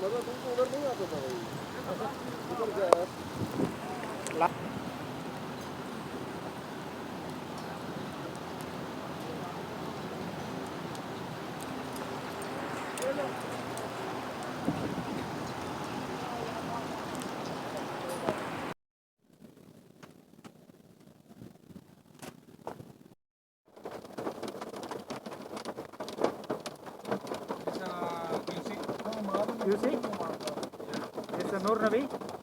मजा तुमको उधर नहीं आता था भाई, उधर क्या है? You see? It's a Noor Nabi.